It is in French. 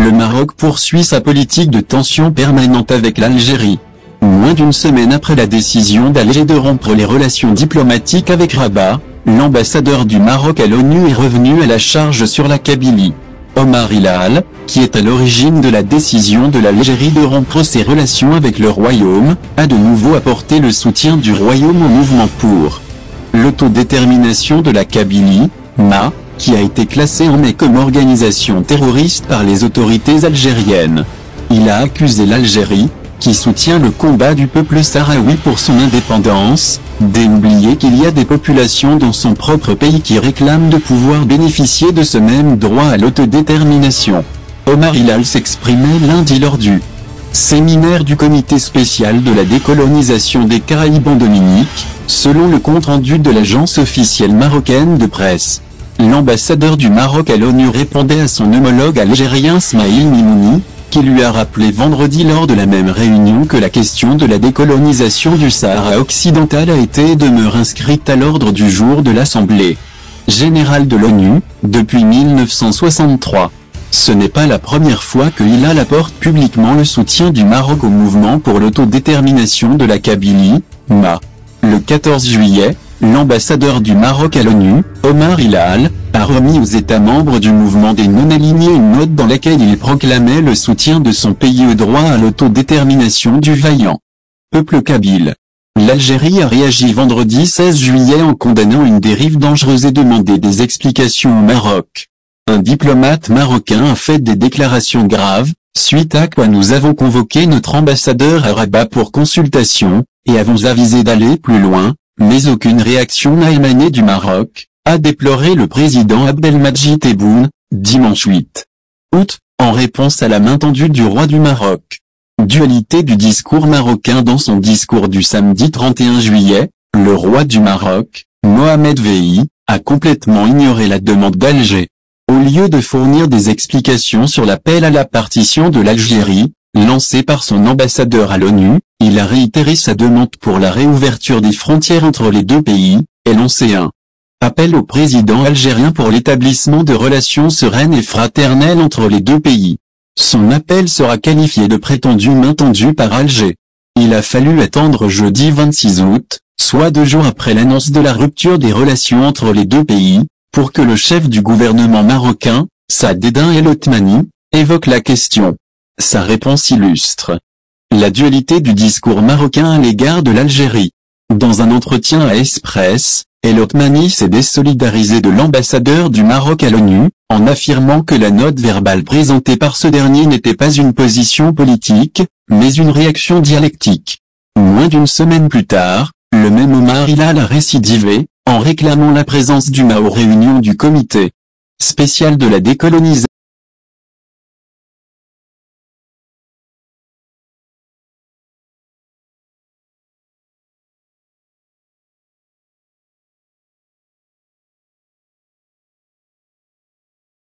Le Maroc poursuit sa politique de tension permanente avec l'Algérie. Moins d'une semaine après la décision d'Alger de rompre les relations diplomatiques avec Rabat, l'ambassadeur du Maroc à l'ONU est revenu à la charge sur la Kabylie. Omar Hilal, qui est à l'origine de la décision de l'Algérie de rompre ses relations avec le Royaume, a de nouveau apporté le soutien du Royaume au mouvement pour l'autodétermination de la Kabylie, MA, qui a été classé en mai comme organisation terroriste par les autorités algériennes. Il a accusé l'Algérie, qui soutient le combat du peuple sahraoui pour son indépendance, d'oublier qu'il y a des populations dans son propre pays qui réclament de pouvoir bénéficier de ce même droit à l'autodétermination. Omar Hilal s'exprimait lundi lors du séminaire du comité spécial de la décolonisation des Caraïbes en Dominique, selon le compte-rendu de l'agence officielle marocaine de presse. L'ambassadeur du Maroc à l'ONU répondait à son homologue algérien Smaïl Mimouni, qui lui a rappelé vendredi lors de la même réunion que la question de la décolonisation du Sahara occidental a été et demeure inscrite à l'ordre du jour de l'Assemblée générale de l'ONU, depuis 1963. Ce n'est pas la première fois que Hilal apporte publiquement le soutien du Maroc au mouvement pour l'autodétermination de la Kabylie, MA. Le 14 juillet, l'ambassadeur du Maroc à l'ONU, Omar Hilal, a remis aux États membres du mouvement des non-alignés une note dans laquelle il proclamait le soutien de son pays au droit à l'autodétermination du vaillant peuple kabyle. L'Algérie a réagi vendredi 16 juillet en condamnant une dérive dangereuse et demandé des explications au Maroc. Un diplomate marocain a fait des déclarations graves, suite à quoi nous avons convoqué notre ambassadeur à Rabat pour consultation, et avons avisé d'aller plus loin, mais aucune réaction n'a émané du Maroc, a déploré le président Abdelmadjid Tebboune, dimanche 8 août, en réponse à la main tendue du roi du Maroc. Dualité du discours marocain. Dans son discours du samedi 31 juillet, le roi du Maroc, Mohamed VI, a complètement ignoré la demande d'Alger. Au lieu de fournir des explications sur l'appel à la partition de l'Algérie, lancé par son ambassadeur à l'ONU, il a réitéré sa demande pour la réouverture des frontières entre les deux pays, et lancé un appel au président algérien pour l'établissement de relations sereines et fraternelles entre les deux pays. Son appel sera qualifié de prétendue main tendue par Alger. Il a fallu attendre jeudi 26 août, soit 2 jours après l'annonce de la rupture des relations entre les deux pays, pour que le chef du gouvernement marocain, Saad Eddine El Othmani, évoque la question. Sa réponse illustre la dualité du discours marocain à l'égard de l'Algérie. Dans un entretien à Express, El Othmani s'est désolidarisé de l'ambassadeur du Maroc à l'ONU, en affirmant que la note verbale présentée par ce dernier n'était pas une position politique, mais une réaction dialectique. Moins d'une semaine plus tard, le même Omar Hilal a récidivé, en réclamant la présence du MA aux réunions du comité spécial de la décolonisation.